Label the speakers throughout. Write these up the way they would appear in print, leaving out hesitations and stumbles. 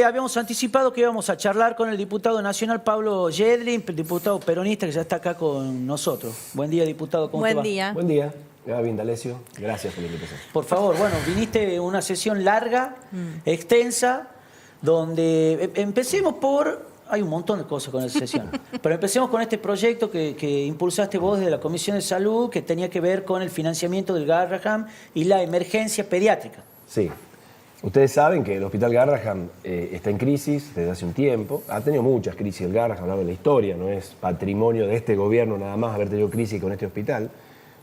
Speaker 1: Habíamos anticipado que íbamos a charlar con el diputado nacional Pablo Yedlin, el diputado peronista que ya está acá con nosotros. Buen día, diputado, ¿cómo te va?
Speaker 2: Buen día.
Speaker 3: Buen día, Gaby D'Alessio. Gracias por la invitación.
Speaker 1: Por favor, bueno, viniste una sesión larga, extensa, donde empecemos por... Hay un montón de cosas con esa sesión, pero empecemos con este proyecto que impulsaste vos desde la Comisión de Salud, que tenía que ver con el financiamiento del Garrahan y la emergencia pediátrica.
Speaker 3: Sí. Ustedes saben que el Hospital Garrahan está en crisis desde hace un tiempo. Ha tenido muchas crisis el Garrahan, hablamos de la historia, no es patrimonio de este gobierno nada más haber tenido crisis con este hospital,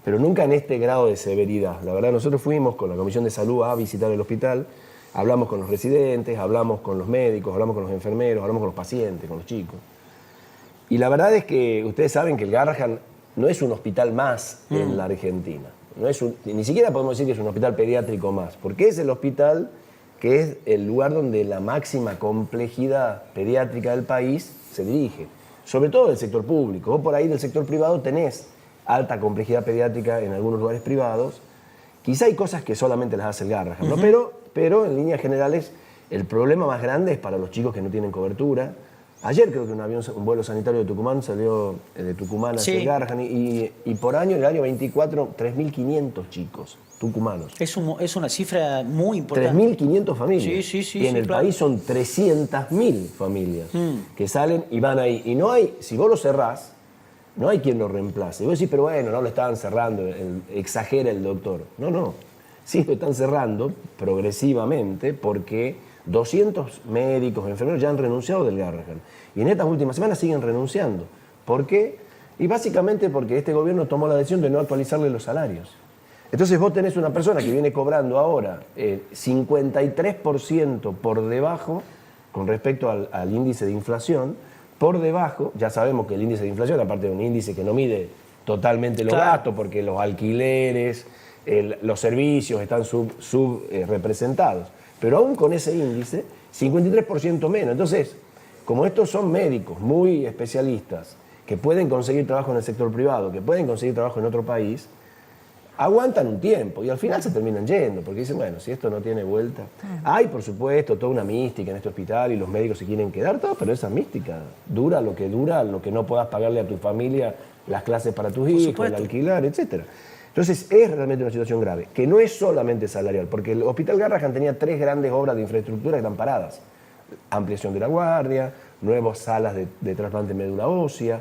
Speaker 3: pero nunca en este grado de severidad. La verdad, nosotros fuimos con la Comisión de Salud a visitar el hospital, hablamos con los residentes, hablamos con los médicos, hablamos con los enfermeros, hablamos con los pacientes, con los chicos. Y la verdad es que ustedes saben que el Garrahan no es un hospital más en la Argentina. No es ni siquiera podemos decir que es un hospital pediátrico más, porque es el hospital que es el lugar donde la máxima complejidad pediátrica del país se dirige, sobre todo del sector público. Vos por ahí del sector privado tenés alta complejidad pediátrica en algunos lugares privados. Quizá hay cosas que solamente las hace el Garrahan, ¿no? Pero en líneas generales el problema más grande es para los chicos que no tienen cobertura. Ayer creo que un vuelo sanitario de Tucumán salió de Tucumán hacia el Garrahan y por año, en el año 24, 3.500 chicos tucumanos.
Speaker 1: Es una cifra muy importante.
Speaker 3: 3.500 familias.
Speaker 1: Sí,
Speaker 3: y en el país son 300.000 familias que salen y van ahí. Y no hay, si vos lo cerrás, no hay quien lo reemplace. Y vos decís, pero bueno, no lo estaban cerrando, exagera el doctor. No. Sí lo están cerrando progresivamente porque 200 médicos, enfermeros ya han renunciado del Garrahan. Y en estas últimas semanas siguen renunciando. ¿Por qué? Y básicamente porque este gobierno tomó la decisión de no actualizarle los salarios. Entonces vos tenés una persona que viene cobrando ahora 53% por debajo, con respecto al índice de inflación, por debajo, ya sabemos que el índice de inflación, aparte de un índice que no mide totalmente los gastos, porque los alquileres, los servicios están subrepresentados. Pero aún con ese índice, 53% menos. Entonces, como estos son médicos muy especialistas, que pueden conseguir trabajo en el sector privado, que pueden conseguir trabajo en otro país, aguantan un tiempo y al final se terminan yendo, porque dicen, bueno, si esto no tiene vuelta. Hay, por supuesto, toda una mística en este hospital y los médicos se quieren quedar, todo, pero esa mística dura, lo que no puedas pagarle a tu familia las clases para tus hijos, el alquilar, etc. Entonces es realmente una situación grave, que no es solamente salarial, porque el Hospital Garrahan tenía 3 grandes obras de infraestructura que están paradas. Ampliación de la guardia, nuevas salas de trasplante de médula ósea.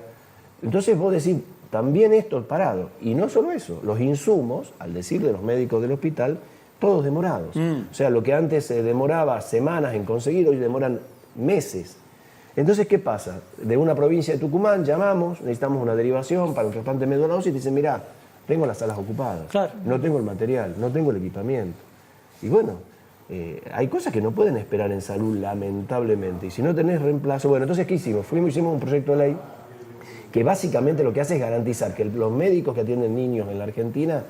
Speaker 3: Entonces vos decís, también esto es parado. Y no solo eso, los insumos, al decir de los médicos del hospital, todos demorados. O sea, lo que antes se demoraba semanas en conseguir, hoy demoran meses. Entonces, ¿qué pasa? De una provincia de Tucumán llamamos, necesitamos una derivación para un trasplante de médula ósea y dicen, mirá, tengo las salas ocupadas, no tengo el material, no tengo el equipamiento. Y bueno, hay cosas que no pueden esperar en salud, lamentablemente. Y si no tenés reemplazo, bueno, entonces, ¿qué hicimos? Hicimos un proyecto de ley que básicamente lo que hace es garantizar que los médicos que atienden niños en la Argentina,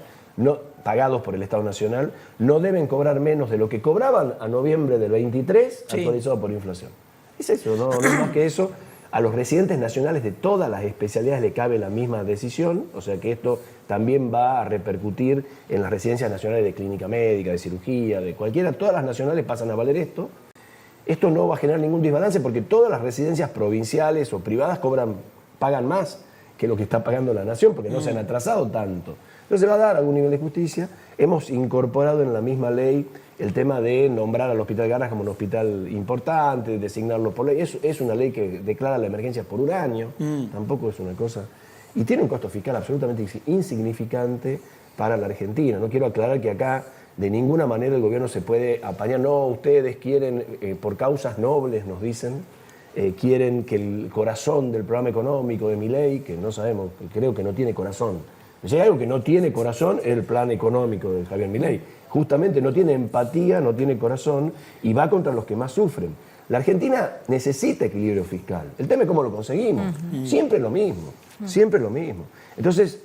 Speaker 3: pagados por el Estado Nacional, no deben cobrar menos de lo que cobraban a noviembre del 23, actualizado por inflación. Es eso, no es más que eso. A los residentes nacionales de todas las especialidades le cabe la misma decisión, o sea que esto también va a repercutir en las residencias nacionales de clínica médica, de cirugía, de cualquiera. Todas las nacionales pasan a valer esto. Esto no va a generar ningún desbalance porque todas las residencias provinciales o privadas pagan más que lo que está pagando la nación porque no se han atrasado tanto. Entonces va a dar algún nivel de justicia. Hemos incorporado en la misma ley el tema de nombrar al Hospital Garrahan como un hospital importante, designarlo por ley. Es una ley que declara la emergencia por un año, tampoco es una cosa... Y tiene un costo fiscal absolutamente insignificante para la Argentina. No quiero aclarar que acá de ninguna manera el gobierno se puede apañar. No, ustedes quieren, por causas nobles, nos dicen, quieren que el corazón del programa económico de Milei, que no sabemos, creo que no tiene corazón. Si hay algo que no tiene corazón es el plan económico de Javier Milei. Justamente no tiene empatía, no tiene corazón y va contra los que más sufren. La Argentina necesita equilibrio fiscal. El tema es cómo lo conseguimos. Siempre lo mismo, siempre lo mismo. Entonces,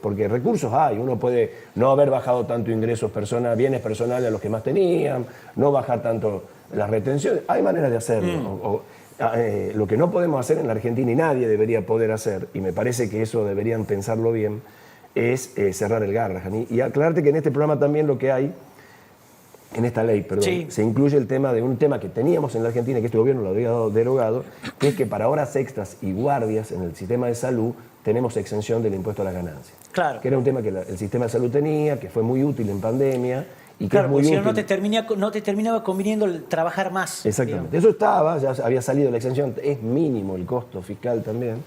Speaker 3: porque recursos hay, uno puede no haber bajado tanto ingresos bienes personales a los que más tenían, no bajar tanto las retenciones. Hay maneras de hacerlo. Lo que no podemos hacer en la Argentina y nadie debería poder hacer, y me parece que eso deberían pensarlo bien, es cerrar el Garrahan. Y aclararte que en este programa también lo que hay en esta ley, perdón,
Speaker 1: Sí.
Speaker 3: se incluye el tema de un tema que teníamos en la Argentina, que este gobierno lo había derogado, que es que para horas extras y guardias en el sistema de salud tenemos exención del impuesto a las ganancias.
Speaker 1: Claro.
Speaker 3: Que era un tema que el sistema de salud tenía, que fue muy útil en pandemia y que
Speaker 1: Claro,
Speaker 3: es muy
Speaker 1: porque si no,
Speaker 3: útil.
Speaker 1: no te terminaba conviniendo trabajar más.
Speaker 3: Exactamente.
Speaker 1: Digamos.
Speaker 3: Eso estaba, ya había salido la exención, es mínimo el costo fiscal también,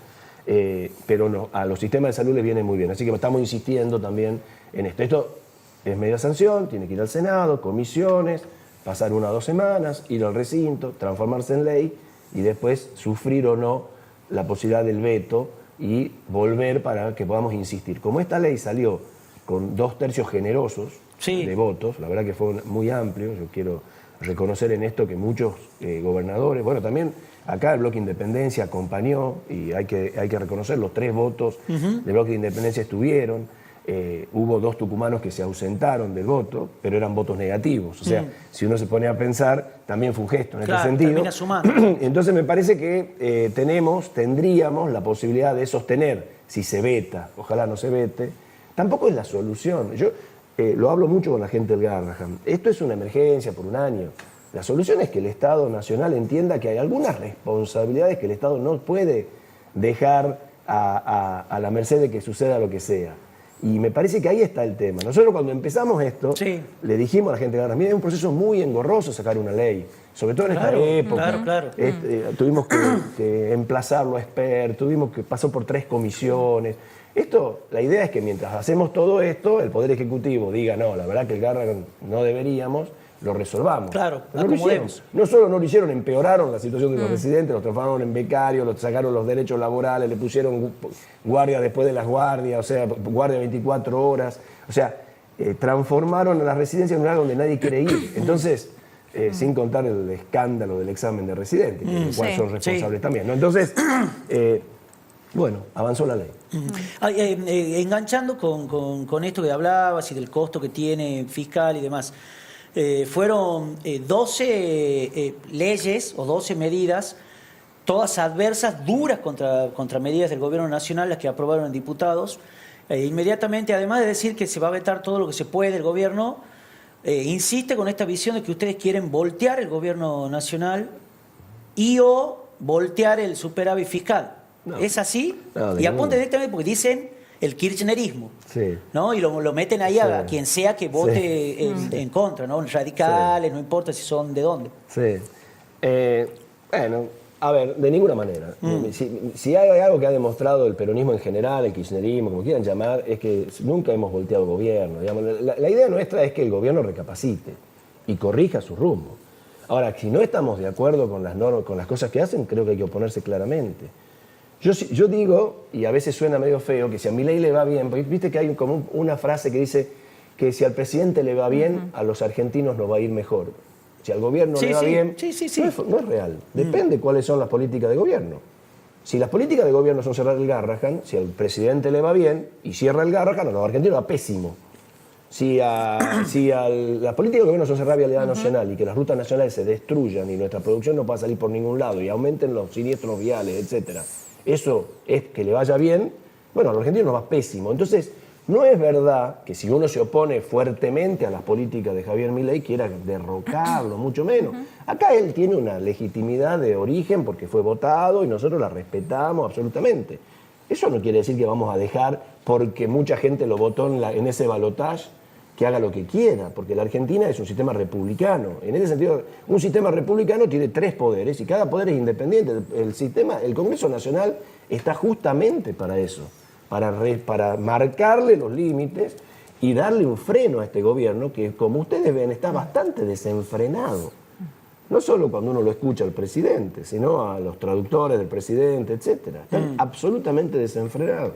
Speaker 3: pero no, a los sistemas de salud les viene muy bien. Así que estamos insistiendo también en esto. Esto es media sanción, tiene que ir al Senado, comisiones, pasar 1 o 2 semanas, ir al recinto, transformarse en ley y después sufrir o no la posibilidad del veto y volver para que podamos insistir. Como esta ley salió con 2/3 generosos
Speaker 1: Sí.
Speaker 3: de votos, la verdad que fue muy amplio, yo quiero reconocer en esto que muchos gobernadores, bueno, también acá el Bloque Independencia acompañó y hay que reconocer, los 3 votos del Bloque de Independencia estuvieron. Hubo 2 tucumanos que se ausentaron del voto, pero eran votos negativos. O sea, si uno se pone a pensar, también fue un gesto en
Speaker 1: Claro,
Speaker 3: este sentido.
Speaker 1: termina sumando.
Speaker 3: Entonces me parece que tendríamos la posibilidad de sostener, si se veta, ojalá no se vete, tampoco es la solución. Yo lo hablo mucho con la gente del Garrahan. Esto es una emergencia por un año. La solución es que el Estado Nacional entienda que hay algunas responsabilidades que el Estado no puede dejar a la merced de que suceda lo que sea. Y me parece que ahí está el tema. Nosotros cuando empezamos esto, le dijimos a la gente de Garrahan, mira, es un proceso muy engorroso sacar una ley, sobre todo en esta época.
Speaker 1: Claro.
Speaker 3: Tuvimos que emplazarlo a expertos, pasó por 3 comisiones. La idea es que mientras hacemos todo esto, el Poder Ejecutivo diga, no, la verdad que el Garrahan no deberíamos, lo resolvamos.
Speaker 1: Claro,
Speaker 3: no lo hicieron. No solo no lo hicieron, empeoraron la situación de los residentes, los transformaron en becarios, los sacaron los derechos laborales, le pusieron guardia después de las guardias, o sea, guardia 24 horas. O sea, transformaron a las residencias en un lugar donde nadie quiere ir. Entonces, sin contar el escándalo del examen de residente, del cual son responsables también, ¿no? Entonces, bueno, avanzó la ley.
Speaker 1: Enganchando con esto que hablabas y del costo que tiene fiscal y demás, fueron 12 leyes o 12 medidas, todas adversas, duras contra medidas del gobierno nacional, las que aprobaron en diputados. Inmediatamente, además de decir que se va a vetar todo lo que se puede del gobierno, insiste con esta visión de que ustedes quieren voltear el gobierno nacional y o voltear el superávit fiscal. No. ¿Es así? No, y apunte directamente porque dicen el kirchnerismo, ¿no? Y lo meten ahí a quien sea que vote en contra, ¿no? Radicales, no importa si son de dónde.
Speaker 3: Sí. Bueno, a ver, de ninguna manera. Si hay algo que ha demostrado el peronismo en general, el kirchnerismo, como quieran llamar, es que nunca hemos volteado el gobierno. Digamos, la idea nuestra es que el gobierno recapacite y corrija su rumbo. Ahora, si no estamos de acuerdo con las normas, con las cosas que hacen, creo que hay que oponerse claramente. Yo digo, y a veces suena medio feo, que si a Milei le va bien, porque viste que hay como una frase que dice que si al presidente le va bien, a los argentinos nos va a ir mejor. Si al gobierno le va bien, no es real. Depende cuáles son las políticas de gobierno. Si las políticas de gobierno son cerrar el Garrahan, si al presidente le va bien y cierra el Garrahan, a los argentinos va pésimo. Si las políticas de gobierno son cerrar vialidad nacional y que las rutas nacionales se destruyan y nuestra producción no pueda salir por ningún lado y aumenten los siniestros viales, etcétera, eso es que le vaya bien, bueno, a los argentinos nos va pésimo. Entonces, no es verdad que si uno se opone fuertemente a las políticas de Javier Milei quiera derrocarlo, mucho menos. Acá él tiene una legitimidad de origen porque fue votado y nosotros la respetamos absolutamente. Eso no quiere decir que vamos a dejar, porque mucha gente lo votó en ese balotaje, que haga lo que quiera, porque la Argentina es un sistema republicano. En ese sentido, un sistema republicano tiene 3 poderes y cada poder es independiente. El Congreso Nacional está justamente para eso, para marcarle los límites y darle un freno a este gobierno que, como ustedes ven, está bastante desenfrenado. No solo cuando uno lo escucha al presidente, sino a los traductores del presidente, etc. Están absolutamente desenfrenados.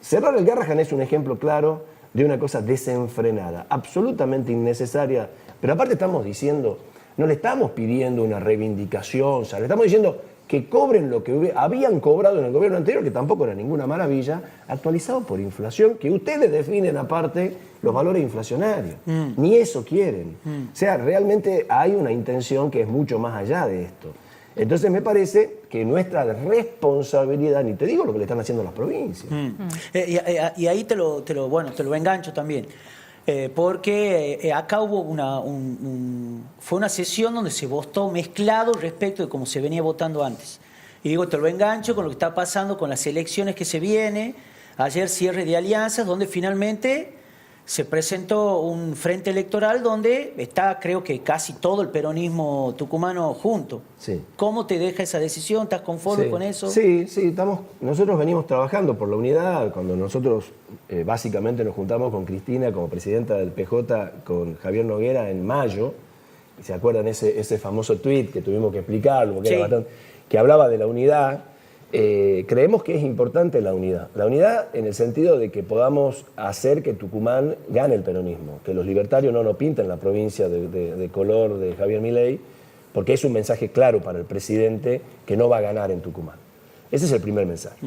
Speaker 3: Cerrar el Garrahan es un ejemplo claro de una cosa desenfrenada, absolutamente innecesaria. Pero aparte estamos diciendo, no le estamos pidiendo una reivindicación, le estamos diciendo que cobren lo que habían cobrado en el gobierno anterior, que tampoco era ninguna maravilla, actualizado por inflación, que ustedes definen aparte los valores inflacionarios. Ni eso quieren. O sea, realmente hay una intención que es mucho más allá de esto. Entonces me parece que nuestra responsabilidad, ni te digo lo que le están haciendo las provincias.
Speaker 1: Y ahí te lo engancho también. porque acá hubo fue una sesión donde se votó mezclado respecto de cómo se venía votando antes. Y digo, te lo engancho con lo que está pasando con las elecciones que se viene. Ayer cierre de alianzas, donde finalmente se presentó un frente electoral donde está, creo que casi todo el peronismo tucumano junto.
Speaker 3: Sí.
Speaker 1: ¿Cómo te deja esa decisión? ¿Estás conforme con eso?
Speaker 3: Sí, nosotros venimos trabajando por la unidad. Cuando nosotros básicamente nos juntamos con Cristina como presidenta del PJ, con Javier Noguera en mayo, y se acuerdan ese famoso tuit que tuvimos que explicarlo, porque era bastante, que hablaba de la unidad. Creemos que es importante la unidad. La unidad en el sentido de que podamos hacer que Tucumán gane el peronismo, que los libertarios no nos pinten la provincia de color de Javier Milei, porque es un mensaje claro para el presidente que no va a ganar en Tucumán. Ese es el primer mensaje.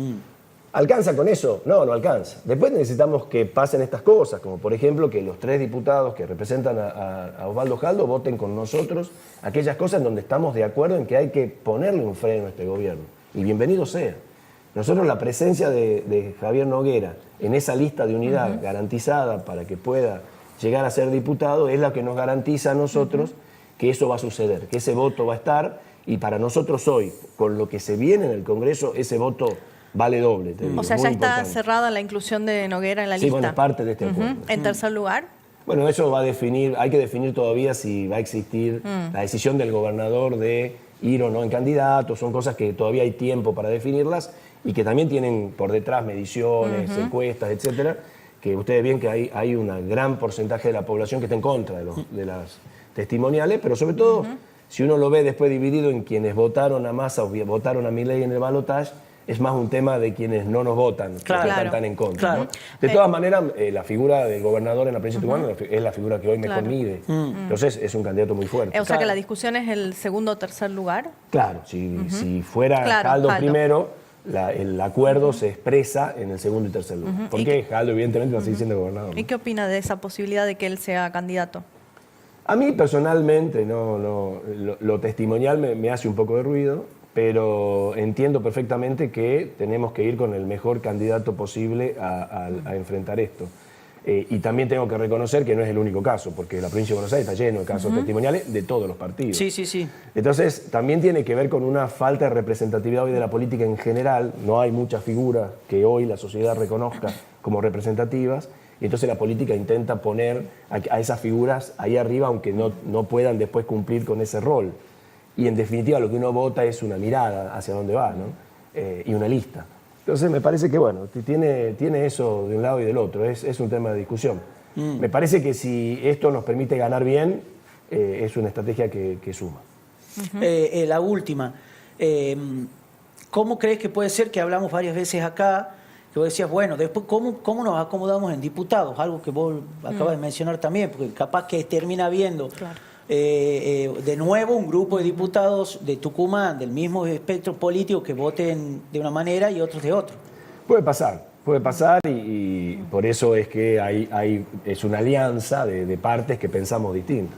Speaker 3: ¿Alcanza con eso? No, no alcanza. Después necesitamos que pasen estas cosas, como por ejemplo que los 3 diputados que representan a Osvaldo Jaldo voten con nosotros aquellas cosas en donde estamos de acuerdo en que hay que ponerle un freno a este gobierno. Y bienvenido sea. Nosotros la presencia de Javier Noguera en esa lista de unidad garantizada para que pueda llegar a ser diputado es la que nos garantiza a nosotros que eso va a suceder, que ese voto va a estar, y para nosotros hoy, con lo que se viene en el Congreso, ese voto vale doble. Te digo,
Speaker 2: o sea, ya está
Speaker 3: importante.
Speaker 2: Cerrada la inclusión de Noguera en la
Speaker 3: lista. Sí, bueno, es parte de este acuerdo.
Speaker 2: ¿En tercer lugar?
Speaker 3: Bueno, eso va a definir, hay que definir todavía si va a existir la decisión del gobernador de ir o no en candidato. Son cosas que todavía hay tiempo para definirlas y que también tienen por detrás mediciones, encuestas, etcétera, que ustedes ven que hay un gran porcentaje de la población que está en contra de las testimoniales, pero sobre todo, si uno lo ve después dividido en quienes votaron a Massa o votaron a Milei en el balotaje, es más un tema de quienes no nos votan, que están tan en contra. ¿No? De todas maneras, la figura del gobernador en la provincia de Tucumán es la figura que hoy mejor mide. Entonces, es un candidato muy fuerte.
Speaker 2: O sea que la discusión es el segundo o tercer lugar.
Speaker 3: Claro, si fuera Jaldo primero, el acuerdo se expresa en el segundo y tercer lugar. Porque Jaldo, evidentemente, va a seguir siendo gobernador.
Speaker 2: ¿Y qué opina de esa posibilidad de que él sea candidato?
Speaker 3: A mí, personalmente, lo testimonial me hace un poco de ruido, pero entiendo perfectamente que tenemos que ir con el mejor candidato posible a enfrentar esto. Y también tengo que reconocer que no es el único caso, porque la provincia de Buenos Aires está lleno de casos testimoniales de todos los partidos.
Speaker 1: Sí.
Speaker 3: Entonces, también tiene que ver con una falta de representatividad hoy de la política en general. No hay muchas figuras que hoy la sociedad reconozca como representativas, y entonces la política intenta poner a esas figuras ahí arriba, aunque no puedan después cumplir con ese rol. Y en definitiva lo que uno vota es una mirada hacia dónde va, ¿no? Y una lista. Entonces me parece que bueno, tiene eso de un lado y del otro, es un tema de discusión. Me parece que si esto nos permite ganar bien, es una estrategia que suma.
Speaker 1: La última, ¿cómo crees que puede ser, que hablamos varias veces acá, que vos decías, bueno, después cómo nos acomodamos en diputados? Algo que vos acabas de mencionar también, porque capaz que termina habiendo... Claro. De nuevo un grupo de diputados de Tucumán del mismo espectro político que voten de una manera y otros de otra.
Speaker 3: Puede pasar y por eso es que es una alianza de partes que pensamos distinto.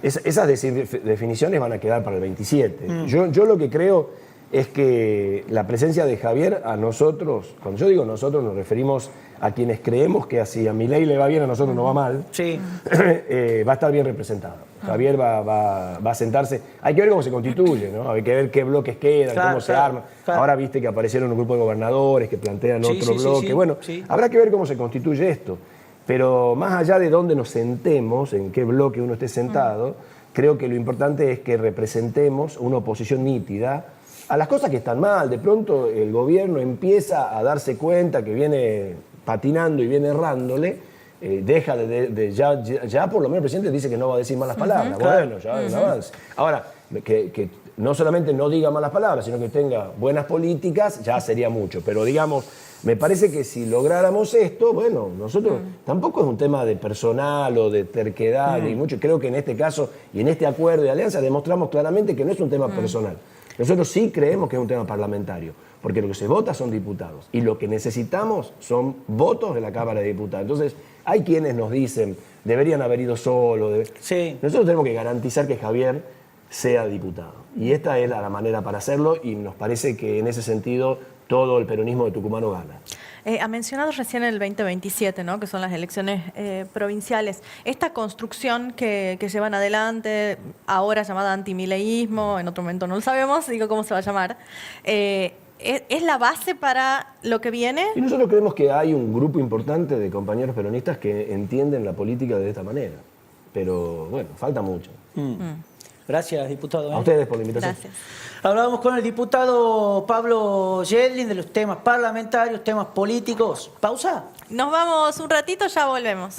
Speaker 3: Esas definiciones van a quedar para el 27. Yo lo que creo es que la presencia de Javier a nosotros, cuando yo digo nosotros nos referimos a quienes creemos que así a Milei le va bien, a nosotros no va mal, va a estar bien representado. Javier va a sentarse. Hay que ver cómo se constituye, ¿no? Hay que ver qué bloques quedan, cómo se arma. Ahora viste que aparecieron un grupo de gobernadores que plantean otro bloque. Habrá que ver cómo se constituye esto. Pero más allá de dónde nos sentemos, en qué bloque uno esté sentado, creo que lo importante es que representemos una oposición nítida a las cosas que están mal. De pronto el gobierno empieza a darse cuenta que viene patinando y viene errándole, deja ya por lo menos el presidente dice que no va a decir malas palabras. Bueno, ya es un avance. Ahora, que no solamente no diga malas palabras, sino que tenga buenas políticas, ya sería mucho. Pero digamos, me parece que si lográramos esto, bueno, nosotros tampoco es un tema de personal o de terquedad, y mucho. Creo que en este caso y en este acuerdo de alianza demostramos claramente que no es un tema personal. Nosotros sí creemos que es un tema parlamentario, porque lo que se vota son diputados y lo que necesitamos son votos de la Cámara de Diputados. Entonces, hay quienes nos dicen, deberían haber ido solos. Nosotros tenemos que garantizar que Javier sea diputado. Y esta es la manera para hacerlo y nos parece que en ese sentido todo el peronismo de tucumano gana.
Speaker 2: Ha mencionado recién el 2027, ¿no? Que son las elecciones provinciales. Esta construcción que llevan adelante, ahora llamada antimileísmo, en otro momento no lo sabemos, digo cómo se va a llamar, ¿es la base para lo que viene?
Speaker 3: Y nosotros creemos que hay un grupo importante de compañeros peronistas que entienden la política de esta manera. Pero bueno, falta mucho.
Speaker 1: Gracias, diputado.
Speaker 3: A ustedes por la invitación.
Speaker 2: Gracias.
Speaker 1: Hablábamos con el diputado Pablo Yedlin de los temas parlamentarios, temas políticos. ¿Pausa?
Speaker 2: Nos vamos un ratito, ya volvemos.